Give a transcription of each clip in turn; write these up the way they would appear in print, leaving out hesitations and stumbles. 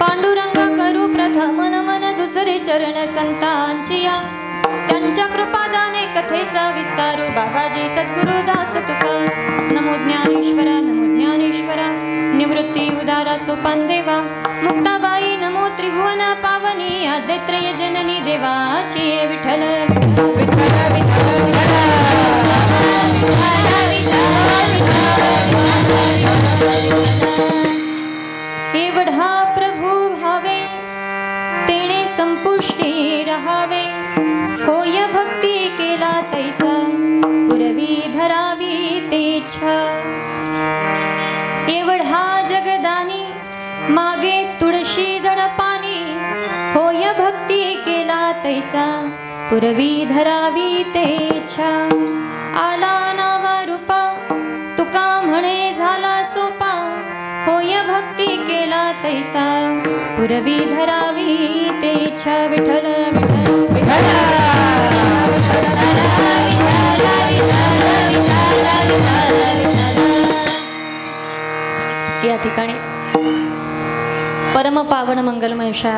पांडुरंगा करू प्रथम नमन दुसरे चरण संतांची या त्यांच्या कृपादाने कथेचा विस्तारू बाबाजी सद्गुरु दास तुका नमो ज्ञानेश्वरा निवृत्ती उदारा सोपान देवा मुक्ताबाई नमो त्रिभुवन पावनी आद्यत्रय जननी देवाची विठ्ठल एवढा प्रभू भावे तेणे संपुष्टी रहावे होय भक्ती केला तैसा पुरवी धरावी तेच्छा एवढा जगदानी मागे तुळशी दडपानी होय भक्ती केला तैसा पुरवी धरावी तेच्छा आला नावा रूपा तुका म्हणे झाला सोपा होय भक्ती केला तैसा पुरवी धरावी तेच्छा विठ्ठल विठ्ठल या ठिकाणी परम पावन मंगलमय अशा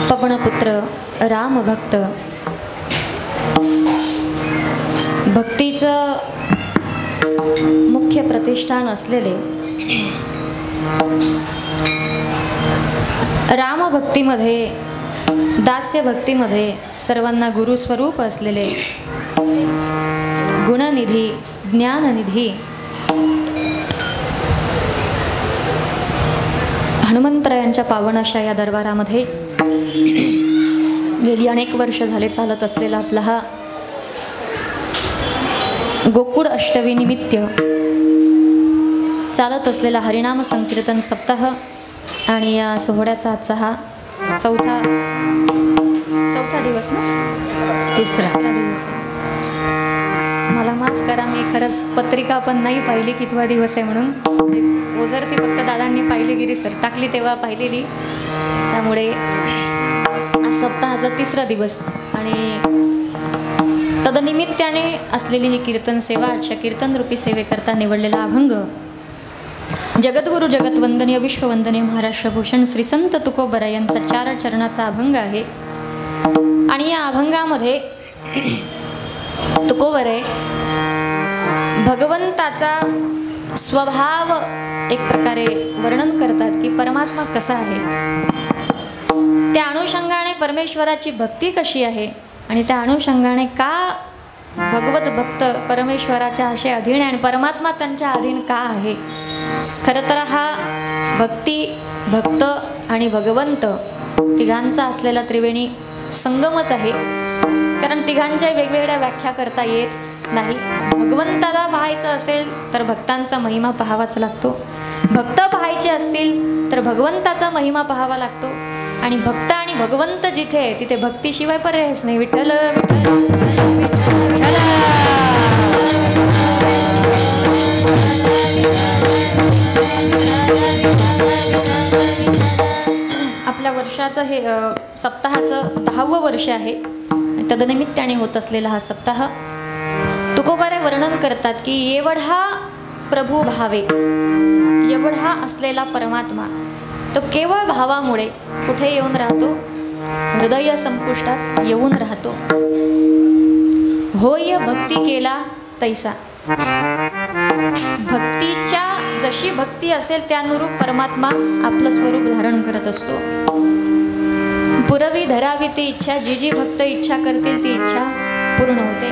पवनपुत्र राम भक्त भक्तीचं मुख्य प्रतिष्ठान असलेले राम भक्तीमध्ये दास्य भक्तीमध्ये सर्वांना गुरु स्वरूप असलेले गुणनिधी ज्ञाननिधी हनुमंतरायांच्या पावन अशा या दरबारामध्ये गेली अनेक वर्ष झाले चालत असलेला आपला हा गोकुळ अष्टवी निमित्त चालत असलेला हरिनाम संकीर्तन सप्ताह आणि या सोहळ्याचा आजचा हा चौथा दिवस ना तिसरा दिवस मला माफ करा मी खरंच पत्रिका पण नाही पाहिली कितवा दिवस आहे म्हणून ओझर ती फक्त दादांनी पाहिली गिरी सर टाकली तेव्हा पाहिलेली त्यामुळे आज सप्ताहाचा तिसरा दिवस आणि तदनिमित्ताने असलेली ही कीर्तन सेवा आजच्या कीर्तन रूपी सेवेकरता निवडलेला अभंग जगद्गुरु जगतवंदनीय विश्ववंदनीय महाराष्ट्रभूषण श्री संत तुकोबरा यांचा 4 चरणाचा अभंग आहे आणि या अभंगामध्ये तुकोबरे भगवंताचा स्वभाव एक प्रकारे वर्णन करतात की परमात्मा कसा आहे त्या अनुषंगाने परमेश्वराची भक्ती कशी आहे आणि त्या अनुषंगाने का भगवत भक्त परमेश्वराच्या असे अधीन आहे आणि परमात्मा त्यांच्या अधीन का आहे खरं तर हा भक्ती भक्त आणि भगवंत तिघांचा असलेला त्रिवेणी संगमच आहे कारण तिघांच्या वेगवेगळ्या व्याख्या करता येत नाही भगवंताला पाहायचं असेल तर भक्तांचा महिमा पाहावाच लागतो भक्त पाहायचे असतील तर भगवंताचा महिमा पाहावा लागतो आणि भक्त आणि भगवंत जिथे आहे तिथे भक्तीशिवाय पर्यायच नाही विठ्ठल आपल्या वर्षाचं हे सप्ताहाचं 10वं वर्ष आहे तदनिमित्ताने होत असलेला हा सप्ताह तुकोबारे वर्णन करतात की एवढा प्रभू भावे एवढा असलेला परमात्मा तो केवळ भावामुळे कुठे येऊन राहतो हृदय संपुष्टात येऊन राहतो होय भक्ती केला तैसा भक्तीच्या जशी भक्ती असेल त्यानुरूप परमात्मा आपलं स्वरूप धारण करत असतो पुरवी धरावी ती इच्छा जी जी भक्त इच्छा करतील ती इच्छा पूर्ण होते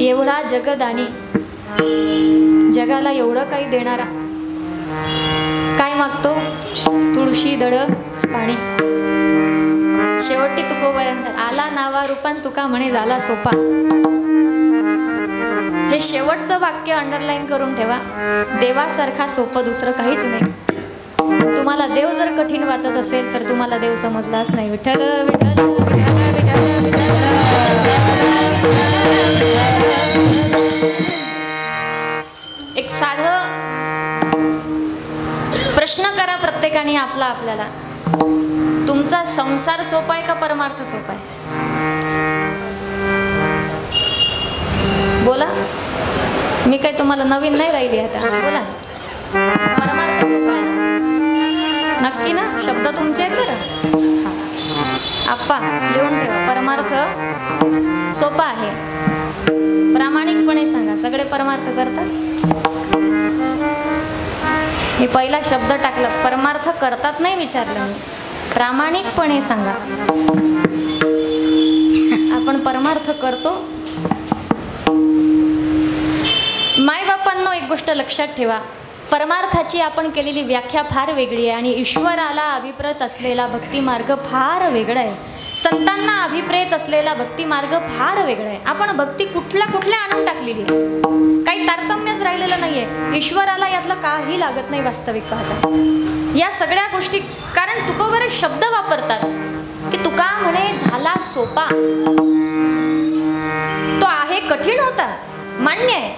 एवढा जगदानी जगाला एवढं काही देणारा काय मागतो तुळशी दड पाणी शेवटी तुकोबऱ्यांत आला नावा रूपान तुका म्हणे झाला सोपा हे शेवटचं वाक्य अंडरलाईन करून ठेवा देवासारखा सोपं दुसरं काहीच नाही तुम्हाला देव जर कठीण वाटत असेल तर तुम्हाला देव समजलाच नाही विठ्ठल विठ्ठल एक साधं प्रश्न करा प्रत्येकाने आपल्याला तुमचा संसार सोपा आहे का परमार्थ सोपा आहे बोला मी काही तुम्हाला नवीन नाही राहिली आता बोला परमार्थ सोपा आहे ना नक्की ना? शब्द तुमचे आहेत बरं. आप्पा लिहून ठेवा. परमार्थ सोपा आहे. प्रामाणिकपणे सांगा, सगळे परमार्थ करतात? हे पहिला शब्द टाकला, परमार्थ करतात नाही विचारलं मी. प्रामाणिकपणे सांगा, आपण परमार्थ करतो? मायबापांनो, एक गोष्ट लक्षात ठेवा, परमार्थाची आपण केलेली व्याख्या फार वेगळी आहे आणि ईश्वराला अभिप्रेत असलेला भक्ती मार्ग फार वेगळा आहे. संतांना अभिप्रेत असलेला भक्ती मार्ग फार वेगळा आहे. आपण भक्ती कुठल्या आणून टाकलेली आहे, काही तारतम्यच राहिलेलं नाहीये. ईश्वराला यातलं काही लागत नाही वास्तविक पाहता. या सगळ्या गोष्टी, कारण तुकोबर शब्द वापरतात की तुका म्हणे झाला सोपा. तो आहे कठीण होता, मान्य आहे,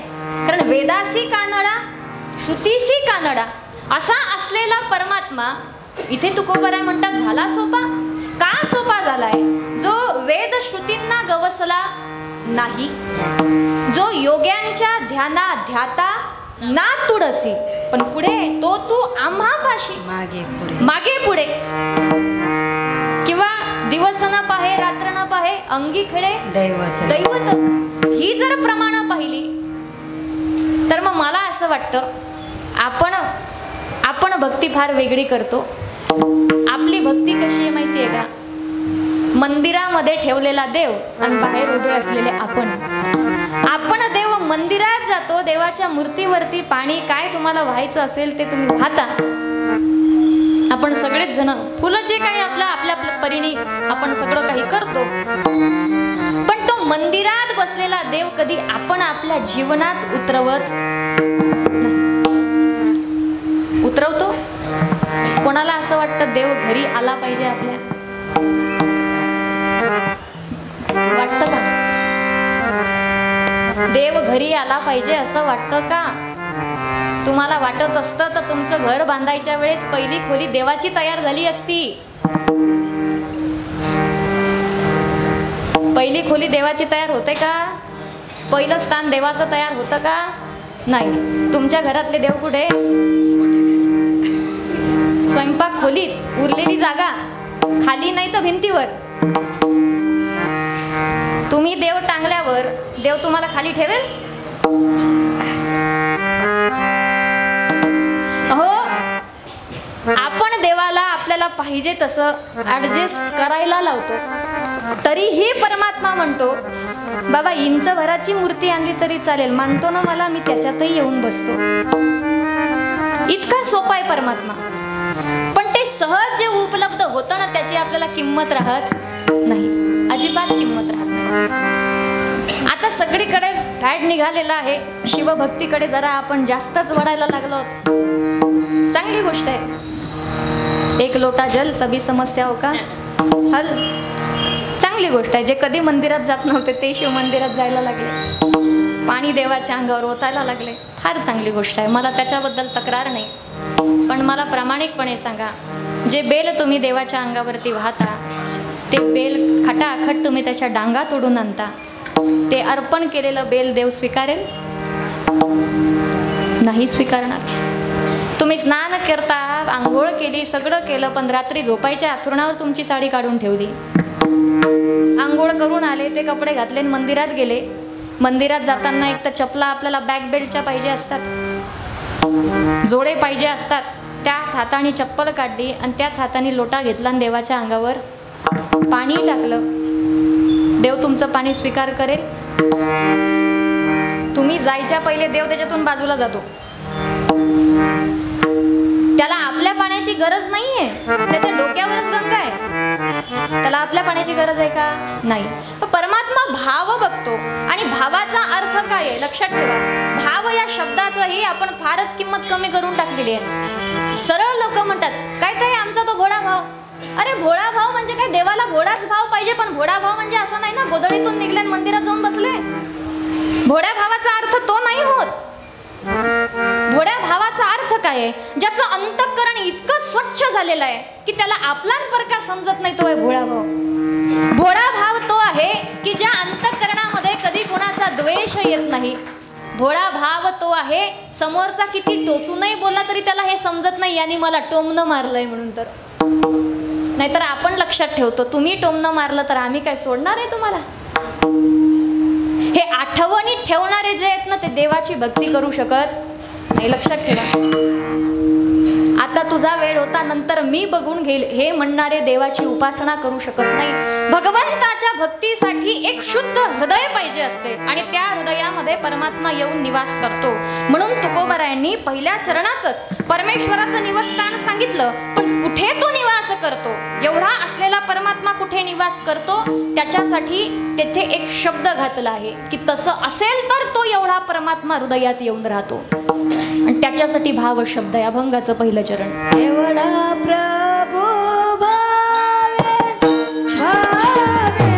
कारण वेदासी कानडा श्रुतीसी कानडा असा असलेला परमात्मा इथे तुकोबराय म्हणतात झाला सोपा. का सोपा झालाय? जो वेद श्रुतींना गवसला नाही, जो योग्यांच्या ध्याता ना तुडसी, पण पुढे तो तू आम्हापाशी मागे पुढे, किंवा दिवस न पाहे रात्र न पाहे अंगी खेळे दैवत, ही जर प्रमाण पाहिली तर मग मला असं वाटतं आपण भक्ती फार वेगळी करतो. आपली भक्ती कशी आहे माहिती आहे का? मंदिरामध्ये ठेवलेला देव आणि बाहेर उभे असलेले आपण देव मंदिरात जातो, देवाच्या मूर्तीवरती पाणी काय तुम्हाला व्हायचं असेल ते तुम्ही वाहता. आपण सगळेच जण फुलं जे काही आपल्या परीने आपण सगळं काही करतो, पण तो मंदिरात बसलेला देव कधी आपण आपल्या जीवनात उतरवतो? कोणाला असं वाटतं देव घरी आला पाहिजे आपल्या? वाटतं का? देव घरी आला पाहिजे असं वाटतं का? तुम्हाला वाटत असतं तर तुमचं घर बांधायच्या वेळेस पहिली खोली देवाची तयार झाली असती. पहिली खोली देवाची तयार होते का? पहिलं स्थान देवाचं तयार होतं का? नाही. तुमच्या घरातले देव कुठे? स्वयंपाक खोलीत, उरलेली जागा खाली नाही तर भिंतीवर. तुम्ही देव टांगल्यावर देव तुम्हाला खाली ठेवेल? हो, आपण देवाला आपल्याला पाहिजे तसं ऍडजस्ट करायला लावतो. तरीही परमात्मा म्हणतो बाबा इंच भराची मूर्ती आणली तरी चालेल, मानतो ना मला, मी त्याच्यातही येऊन बसतो. इतका सोपा आहे परमात्मा. पण ते सहज जे उपलब्ध होतं ना त्याची आपल्याला किंमत राहत नाही, अजिबात किंमत राहत नाही. आता सगळीकडे फॅड निघालेला आहे, शिवभक्तीकडे जरा आपण जास्तच वळायला लागलो आहोत. चांगली गोष्ट आहे. एक लोटा जल सभी समस्या हो का हल, चांगली गोष्ट आहे. जे कधी मंदिरात जात नव्हते ते शिव मंदिरात जायला लागले, पाणी देवाच्या अंगावर ओतायला लागले, फार चांगली गोष्ट आहे. मला त्याच्याबद्दल तक्रार नाही. पण मला प्रामाणिकपणे सांगा, जे बेल तुम्ही देवाच्या अंगावरती वाहता, ते बेल खटाखट तुम्ही त्याच्या डांगा तोडून आणता, ते अर्पण केलेलं बेल देव स्वीकारेल? नाही स्वीकारणार. तुम्ही स्नान करता, आंघोळ केली, सगळं केलं, पण रात्री झोपायच्या अंथरुणावर तुमची साडी काढून ठेवली. आंघोळ करून आले, ते कपडे घातले, मंदिरात गेले. मंदिरात जाताना एक तर चपला आपल्याला बॅक बेल्टच्या पाहिजे असतात, जोडे पाहिजे असतात. त्याच हाताने चप्पल काढली आणि त्याच हाताने लोटा घेतला आणि देवाच्या अंगावर पाणी टाकलं. देव तुमचं पाणी स्वीकार करेल? तुम्ही जायच्या पहिले देव त्याच्यातून बाजूला जातो. त्याला आपल्या पाण्याची गरज नाहीये, त्याच्या डोक्यावरच गंगा आहे. त्याला आपल्या पाण्याची गरज आहे का? नाही. परमात्मा भाव बघतो आणि भावाचा अर्थ काय आहे लक्षात ठेवा. भाव या शब्दाचंही आपण फारच किंमत कमी करून टाकलेली आहे. सरळ लोक म्हणतात काय काय आमचा तो भोळा भाव. अरे भोळा भाव म्हणजे काय? देवाला भोळाच भाव पाहिजे, पण भोळा भाव म्हणजे असं नाही ना गोधडीतून निघले मंदिरात जाऊन बसले. भोळ्या भावाचा अर्थ तो नाही होत. भोळ्या भावाचा अर्थ काय आहे? ज्याचं अंतःकरण इतकं स्वच्छ झालेलं आहे की त्याला आपलांपर का समजत नाही, तो आहे भोळा भाव. भोळा भाव तो आहे की ज्या अंतःकरणामध्ये कधी कोणाचा द्वेष येत नाही, भोळा भाव तो आहे, समोरचा किती टोचूनही बोलला तरी त्याला हे समजत नाही याने मला टोमणं मारलंय म्हणून. तर नाहीतर आपण लक्षात ठेवतो, तुम्ही टोमणं मारलं तर आम्ही काय सोडणार आहे तुम्हाला? हे आठवणी ठेवणारे जे आहेत ना, ते देवाची भक्ती करू शकत नाही. लक्षात ठेवा, आता तुझा वेळ होता, नंतर मी बघून घेईल हे म्हणणारे देवाची उपासना करू शकत नाही. भगवंताच्या भक्तीसाठी एक शुद्ध हृदय पाहिजे असते आणि त्या हृदयामध्ये परमात्मा येऊन निवास करतो. म्हणून तुकोबारायांनी पहिल्या चरणातच परमेश्वराचं निवासस्थान सांगितलं. पण कुठे तो निवास करतो, एवढा असलेला परमात्मा कुठे निवास करतो, त्याच्यासाठी तेथे एक शब्द घातला आहे की तसं असेल तर तो एवढा परमात्मा हृदयात येऊन राहतो. आणि त्याच्यासाठी भाव शब्द आहे अभंगाचं पहिलं चरण. एवढा प्रभू भावे भावे,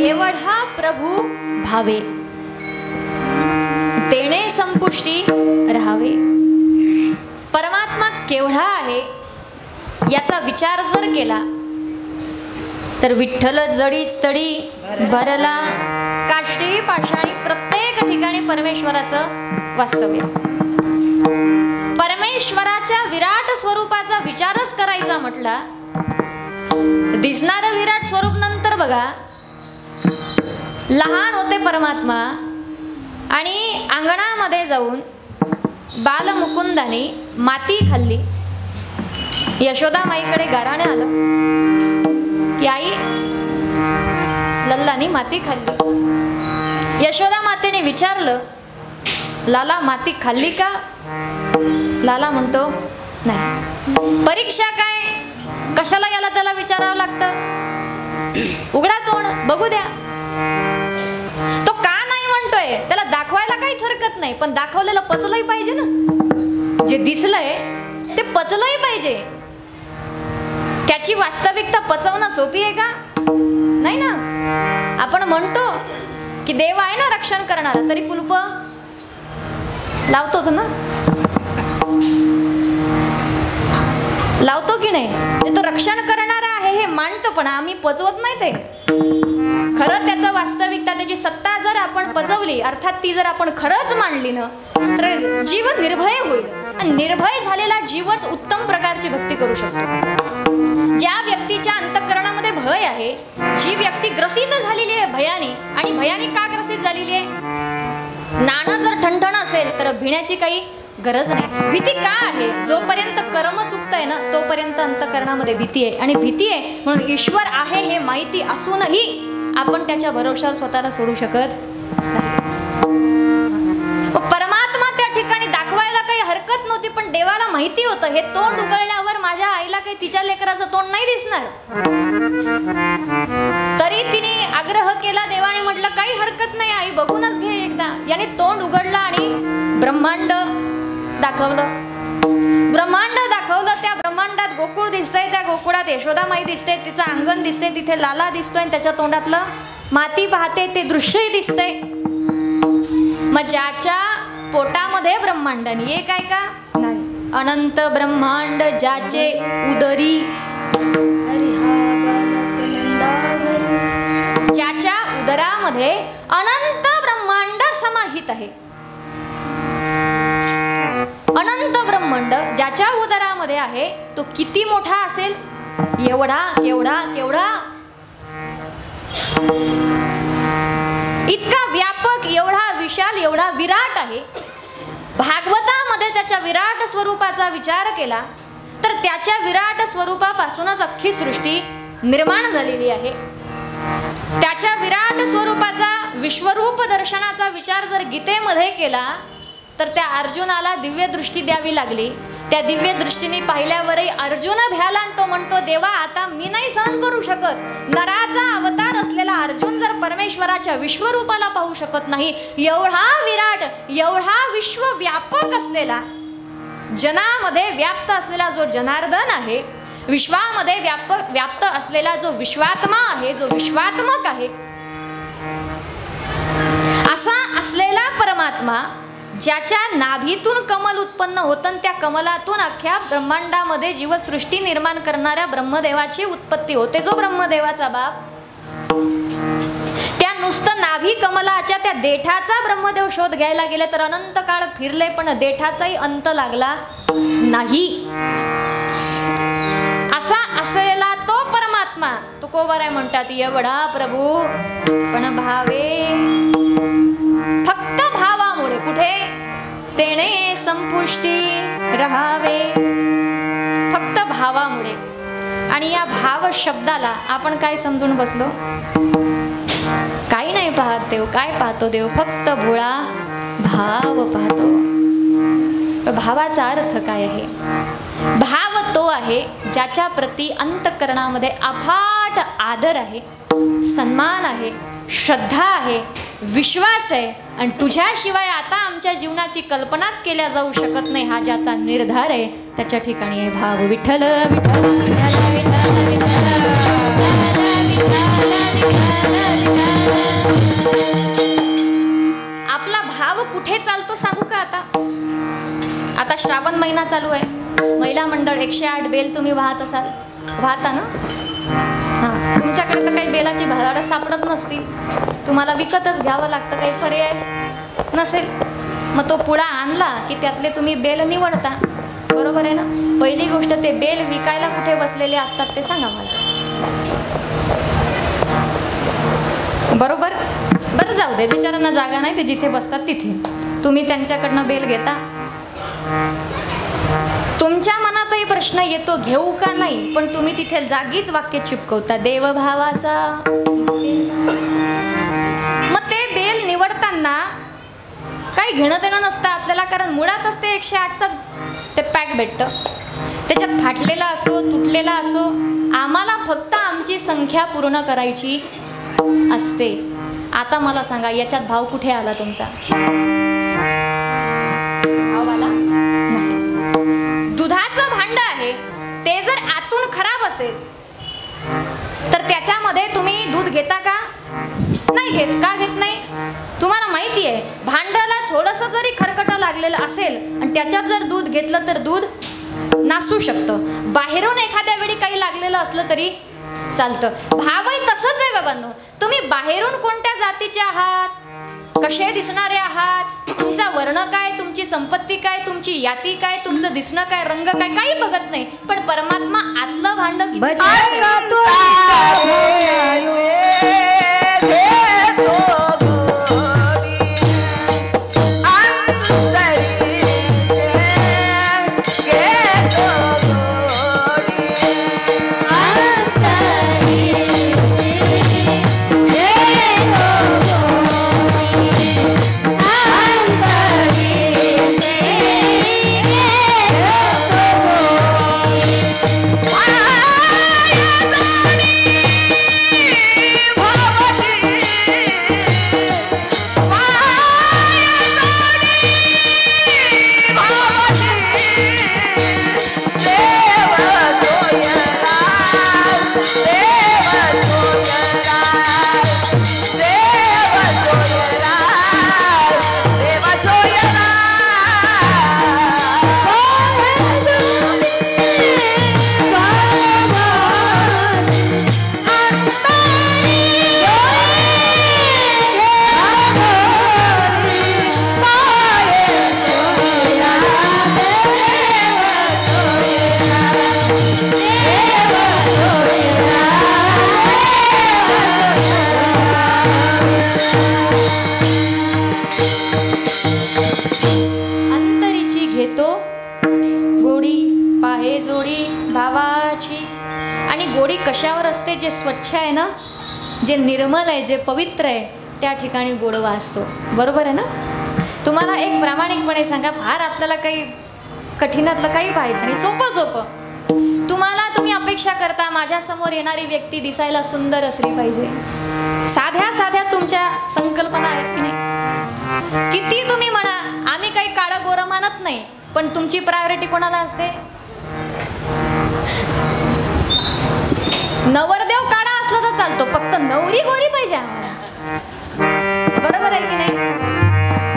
एवढा प्रभू भावे, तेणे संपुष्टी राहावे. परमात्मा केवढा आहे याचा विचार जर केला तर विठ्ठल जडी स्थळी भरला, काष्टी पाषाणी प्रत्येक ठिकाणी परमेश्वराचं वास्तव्य. परमेश्वराच्या विराट स्वरूपाचा विचारच करायचा म्हटला, दिसणारं विराट स्वरूप नंतर बघा. लहान होते परमात्मा आणि अंगणामध्ये जाऊन बालमुकुंदाने माती खाल्ली. यशोदा माईकडे गाराणे आलं की आई लल्लाने माती खाल्ली. यशोदा मातेने विचारलं, लाला माती खाल्ली का? लाला म्हणतो नाही. परीक्षा काय, कशाला याला त्याला विचारावं लागतं? उघडा तोंड बघू द्या. तो का नाही म्हणतोय त्याला दाखवायला काहीच हरकत नाही, पण दाखवलेलं पचलंही पाहिजे ना. जे दिसलंय ते पचलंही पाहिजे. त्याची वास्तविकता पचवणं सोपी आहे का? नाही ना. आपण म्हणतो की देव आहे ना रक्षण करणारा, तरी कुलूप लावतोच ना. लावतो की नाही? तो रक्षण करणारा आहे हे मानतो, पण आम्ही पचवत नाही. ते खरं त्याचं वास्तविकता, त्याची सत्ता जर आपण पचवली, अर्थात ती जर आपण खरंच मांडली ना, तर जीव निर्भय होईल. आणि निर्भय झालेला जीवच उत्तम प्रकारची भक्ती करू शकतो. ज्या व्यक्तीच्या अंतःकरणामध्ये भय आहे, जी व्यक्ती ग्रसित झालेली आहे भयाने, आणि भयाने का ग्रसित झालेली आहे? नाणं जर ठणठण असेल तर भिण्याची काही गरज नाही. भीती का आहे? जोपर्यंत कर्म चुकतंय ना तोपर्यंत अंतःकरणामध्ये भीती आहे. आणि भीती आहे म्हणून ईश्वर आहे हे माहिती असूनही आपण त्याच्या भरोशावर स्वतःला सोडू शकत नाही. परमात्मा त्या ठिकाणी दाखवायला काही हरकत नव्हती, पण देवाला माहिती होतं हे तोंड उघडल्यावर माझ्या आईला काही तिच्या लेकराचं तोंड नाही दिसणार. तरी तिने आग्रह केला. देवाने म्हटलं काही हरकत नाही आई, बघूनच घे एकदा. याने तोंड उघडलं आणि ब्रह्मांड दाखवलं. ब्रह्मांड दाखवलं. त्या ब्रह्मांडात गोकुळ दिसतंय, त्या गोकुळात यशोदामाई दिसते, तिचं अंगण दिसते, तिथे लाला दिसतोय आणि त्याच्या तोंडातलं माती पाहते, ते दृश्यही दिसतंय. मग ज्याच्या पोटामध्ये ब्रह्मांड आणि एक आहे का? नाही. अनंत ब्रह्मांड ज्याचे उदरी, ज्याच्या उदरामध्ये अनंत ब्रह्मांड समाहित आहे. अनंत ब्रह्मांड ज्याच्या उदरामध्ये आहे तो किती मोठा असेल? एवढा केवढा केवढा, इतका व्यापक, एवढा विशाल, एवढा विराट आहे. भागवतामध्ये त्याच्या विराट स्वरूपाचा विचार केला तर त्याच्या विराट स्वरूपापासूनच अख्खी सृष्टी निर्माण झालेली आहे. त्याच्या विराट स्वरूपाचा विश्वरूप दर्शनाचा विचार जर गीतेमध्ये केला तर त्या अर्जुनाला दिव्य दृष्टी द्यावी लागली. त्या दिव्य दृष्टीने पाहिल्यावरही अर्जुन भ्याला आणि तो म्हणतो देवा आता मी नाही सहन करू शकत. नराचा अवतार असलेला अर्जुन जर परमेश्वराच्या विश्वरूपाला पाहू शकत नाही, एवढा विराट, एवढा विश्वव्यापक असलेला, जनामध्ये व्याप्त असलेला जो जनार्दन आहे, विश्वामध्ये व्याप्त असलेला जो विश्वात्मा आहे, जो विश्वात्मक आहे, असा असलेला परमात्मा ज्याच्या नाभीतून कमल उत्पन्न होतं, त्या कमलातून अख्ख्या ब्रह्मांडामध्ये जीवसृष्टी निर्माण करणाऱ्या ब्रह्मदेवाची उत्पत्ती होते. जो ब्रह्मदेवाचा बाप, त्या नुसतं नाभी कमलाच्या त्या देठाचा ब्रह्मदेव शोध घ्यायला गेले तर अनंत काळ फिरले पण देठाचाही अंत लागला नाही. असा असलेला तो परमात्मा तुकोबाराय म्हणतात एवढा प्रभू पण भावे, फक्त भावामुळे. कुठे? तेणे संपुष्टी राहावे, फक्त भावामुळे. आणि या भाव शब्दाला आपण काय समजून बसलो? काही नाही पाहत देव. काय पाहतो देव? फक्त भोळा भाव पाहतो. भावाचा अर्थ काय आहे? भाव तो आहे ज्याच्या प्रती अंतःकरणामध्ये अफाट आदर आहे, सन्मान आहे, श्रद्धा आहे, विश्वास आहे आणि तुझ्याशिवाय आता आमच्या जीवनाची कल्पनाच केल्या जाऊ शकत नाही हा ज्याचा निर्धार आहे, त्याच्या ठिकाणी आहे भाव. विठ्ठल विठ्ठल विठ्ठल विठ्ठल. आपला भाव कुठे चालतो सांगू का? आता श्रावण महिना चालू आहे. महिला मंडळ 108 बेल तुम्ही वाहत असाल, वाहता ना? हां, तुमच्याकडे तर काही बेलाची झाडं सापडत नसती, तुम्हाला विकतच घ्यावं लागतं, काही पर्याय नसेल. मग तो पुडा आणला की त्यातले तुम्ही बेल निवडता, बरोबर आहे ना? पहिली गोष्ट ते बेल विकायला कुठे बसलेले असतात ते सांगा मला, बरोबर? बरं जाऊ दे, बिचारांना जागा नाही, ते जिथे बसतात तिथे तुम्ही त्यांच्याकडनं बेल घेता. तुमच्या मनातही प्रश्न येतो घेऊ का नाही, पण तुम्ही तिथे जागीच वाक्य चिपकवता देवभावाचा. मग ते बेल निवडताना काही घेणं देणं नसतं आपल्याला, कारण मुळातच ते 108चाच ते पॅक भेटतं. त्याच्यात फाटलेला असो तुटलेला असो, आम्हाला फक्त आमची संख्या पूर्ण करायची असते. आता मला सांगा याच्यात भाव कुठे आला तुमचा? भाव आला नाही. दुधाचं भांड आहे ते जर आतून खराब असेल तर त्याच्यामध्ये तुम्ही दूध घेता का? नाही घेत. का घेत नाही? तुम्हाला माहिती आहे भांड्याला थोडंसं जरी खरकटं लागलेलं असेल आणि त्याच्यात जर दूध घेतलं तर दूध नासू शकतं. बाहेरून एखाद्या वेळी काही लागलेलं असलं तरी चालतं. भावही तसंच आहे बाबांनो. तुम्ही बाहेरून कोणत्या जातीचे आहात, कसे दिसणारे आहात, तुमचा वर्ण काय, तुमची संपत्ती काय, तुमची याती काय, तुमचं दिसणं काय, रंग काय, काही बघत नाही. पण परमात्मा आतलं भांड किती घेतो गोडी पाहे जोडी भावाची. आणि गोडी कशावर असते? जे स्वच्छ आहे ना, जे निर्मल आहे, जे पवित्र आहे, त्या ठिकाणी गोडवा असतो. बरोबर आहे ना? तुम्हाला एक प्रामाणिकपणे सांगा, फार आपल्याला काही कठीणातलं काही पाहायचं नाही, सोपं सोपं. तुम्ही अपेक्षा करता माझ्यासमोर येणारी व्यक्ती दिसायला सुंदर असली पाहिजे. साध्या साध्या तुमच्या संकल्पना आहेत की नाही? किती तुम्ही म्हणा, आम्ही काही काळं गोरं मानत नाही, पण तुमची प्रायोरिटी कोणाला असते? नवरदेव काळा असला तर चालतो, फक्त नवरी गोरी पाहिजे आम्हाला. बरोबर आहे की नाही?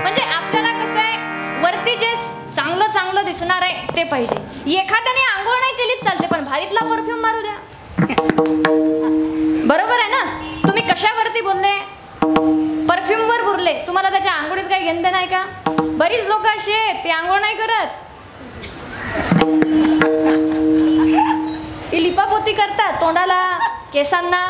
म्हणजे आपल्याला कसं आहे, वरती जे चांगलं चांगलं दिसणार आहे ते पाहिजे. एखाद्याने आंघोळ नाही केलीच चालते, पण भारीतला परफ्यूम मारू द्या. बरोबर आहे ना? तुम्ही कशावरती बोलले? परफ्यूमवर बोलले. तुम्हाला त्याच्या आंघोळीच काही घेणं नाही का? बरीच लोक अशी आहेत, ते आंघोळ नाही करत, ती लिपापोती करतात तोंडाला, केसांना,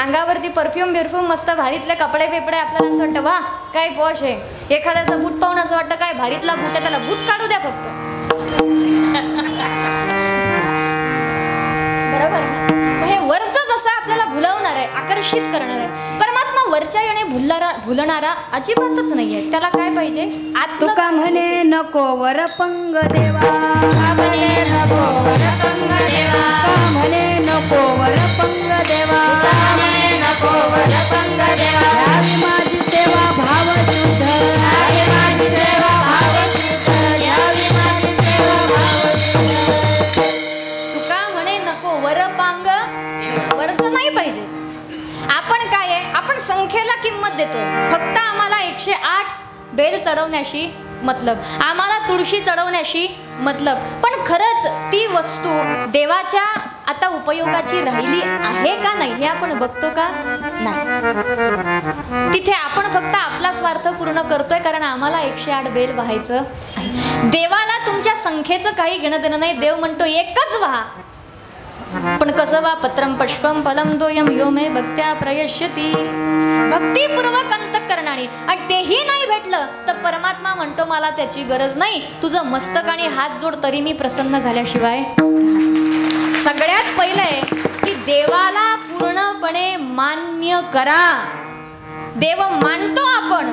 अंगावरती परफ्यूम बिरफ्यूम, मस्त भारीतले कपडे बिपडे. आपल्याला असं वाटतं वा काय पॉश आहे. एखाद्याचा बूट पाहून असं वाटतं काय भारीतला बूट आहे, त्याला बूट काढू द्या फक्त. बरोबर आहे ना? हे वरचं जसं आपल्याला भुलवणार आहे, आकर्षित करणार आहे, परमात्मा वरच्या याने भुलणारा अजिबातच नाहीये. त्याला काय पाहिजे? तुका म्हणे नको वरपंग देवा, म्हणे नको वरपंग देवा, म्हणे नको वरपंग देवा, म्हणे नको वरपंग देवा. यावी माझी सेवा भाव शुद्ध, यावी माझी सेवा भाव शुद्ध, यावी माझी सेवा भाव शुद्ध. तुका म्हणे नको वरपांग, वरचं नाही पाहिजे. आपण काय आहे, आपण संख्येला किंमत देतो. फक्त आम्हाला 108 बेल चढवण्याशी मतलब, आम्हाला तुळशी चढवण्याशी मतलब. पण खरंच ती वस्तू देवाच्या आता उपयोगाची राहिली आहे का नाही हे आपण बघतो का? नाही. तिथे आपण फक्त आपला स्वार्थ पूर्ण करतोय, कारण आम्हाला 108 बेल वाहायचं आहे. देवाला तुमच्या संख्येचं काही घेणं देणं नाही. देव म्हणतो एकच वाहा, पण कसं वा पत्रम पुष्पम फलम दोयम यो मे भक्त्या प्रयश्यती. भक्तीपूर्वक अंतःकरणाने, आणि तेही नाही भेटलं तर परमात्मा म्हणतो मला त्याची गरज नाही, तुझं मस्तक आणि हात जोड तरी मी प्रसन्न झाल्याशिवाय. सगळ्यात पहिलं आहे की देवाला पूर्णपणे मान्य करा. देव मानतो आपण,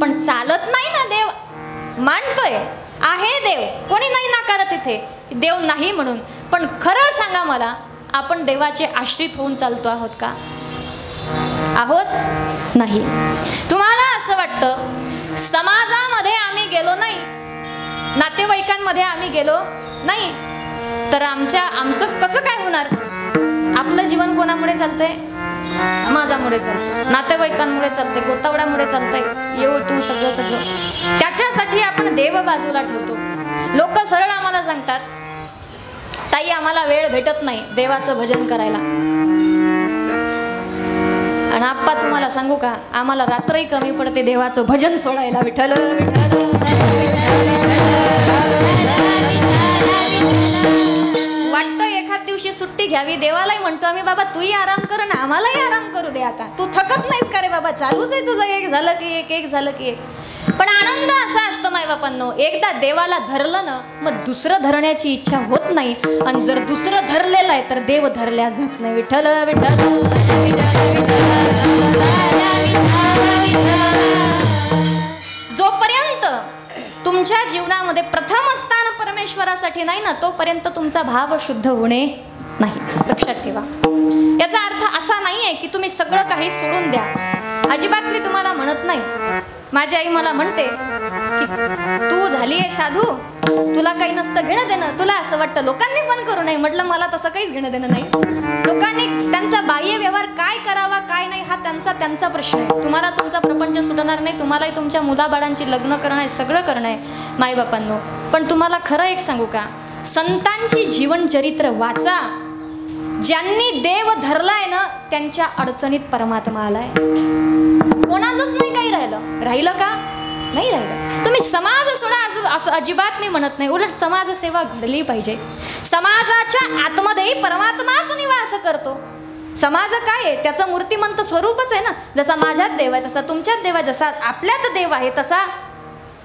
पण चालत नाही ना. देव मानतोय, आहे देव, कोणी नाही नाकारत इथे देव नाही म्हणून. पण खरं सांगा मला, आपण देवाचे आश्रित होऊन चालतो आहोत का? आहोत? नाही. तुम्हाला असं वाटतं समाजामध्ये आम्ही गेलो नाही, नातेवाईकांमध्ये आम्ही गेलो नाही, तर आमचं कसं काय होणार? आपलं जीवन कोणामुळे चालतंय? समाजामुळे चालतंय, नातेवाईकांमुळे चालतंय, गोतावड्यामुळे चालतंय, येऊ तू सगळं सगळं. त्याच्यासाठी आपण देव बाजूला ठेवतो. लोक सरळ आम्हाला सांगतात, ताई आम्हाला वेळ भेटत नाही देवाचं भजन करायला. आणि आप्पा तुम्हाला सांगू का, आम्हाला रात्रही कमी पडते देवाचं भजन सोडायला. विठ्ठल विठ्ठल. वाटतं एखाद दिवशी सुट्टी घ्यावी, देवालाही म्हणतो आम्ही बाबा तूही आराम कर ना, आम्हालाही आराम करू दे. आता तू थकत नाहीस का रे बाबा? चालूच आहे तुझं, एक झालं की एक, एक झालं की एक. पण आनंद असा असतो मायबापांनो, एकदा देवाला धरलं ना, मग दुसरं धरण्याची इच्छा होत नाही. आणि जर दुसरं धरलेलं आहे तर देव धरल्या जात नाही. विठ्ठल विठ्ठल. जोपर्यंत तुमच्या जीवनामध्ये प्रथम स्थान परमेश्वरासाठी नाही ना, तोपर्यंत तुमचा भाव शुद्ध होणे नाही. लक्षात ठेवा. याचा अर्थ असा नाही आहे की तुम्ही सगळं काही सोडून द्या. अजिबात मी तुम्हाला म्हणत नाही. माझी आई मला म्हणते की तू झाली आहे साधू, तुला काही नसतं घेणं देणं. तुला असं वाटतं लोकांनी पण करू नये. म्हटलं मला तसं काहीच घेणं देणं नाही. लोकांनी त्यांचा बाह्य व्यवहार काय करावा काय नाही हा त्यांचा प्रश्न आहे. तुम्हाला तुमचा प्रपंच सुटणार नाही. तुम्हालाही तुमच्या मुलाबाळांची लग्न करणं आहे, सगळं करणं आहे माईबापांनो. पण तुम्हाला खरं एक सांगू का, संतांची जीवनचरित्र वाचा. ज्यांनी देव धरलाय ना, त्यांच्या अडचणीत परमात्मा आलाय. कोणाचंच नाही काही राहिलं का? नाही राहिलं. तुम्ही समाज सोडा असं अजिबात मी म्हणत नाही. उलट समाजसेवा घडली पाहिजे. समाजाच्या आतमध्येही परमात्माच निवास करतो. समाज काय आहे? त्याचं मूर्तिमंत स्वरूपच आहे ना. जसा माझ्यात देव आहे तसा तुमच्यात देव आहे, जसा आपल्यात देव आहे तसा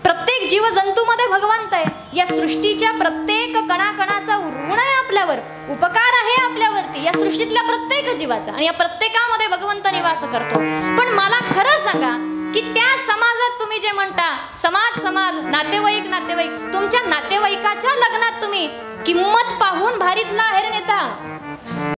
प्रत्येक जीवजंतूमध्ये भगवंत आहे. या सृष्टीच्या प्रत्येक कणाकणाचा ऋण आहे आपल्यावर, उपकार आहे आपल्यावरती, या सृष्टीतल्या प्रत्येक जीवाचा, आणि या प्रत्येकामध्ये भगवंत निवास करतो. पण मला खरं सांगा की त्या समाजात तुम्ही जे म्हणता समाज नातेवाईक तुमच्या नातेवाईकाच्या लग्नात तुम्ही किंमत पाहून भारीतला आहेर नेता.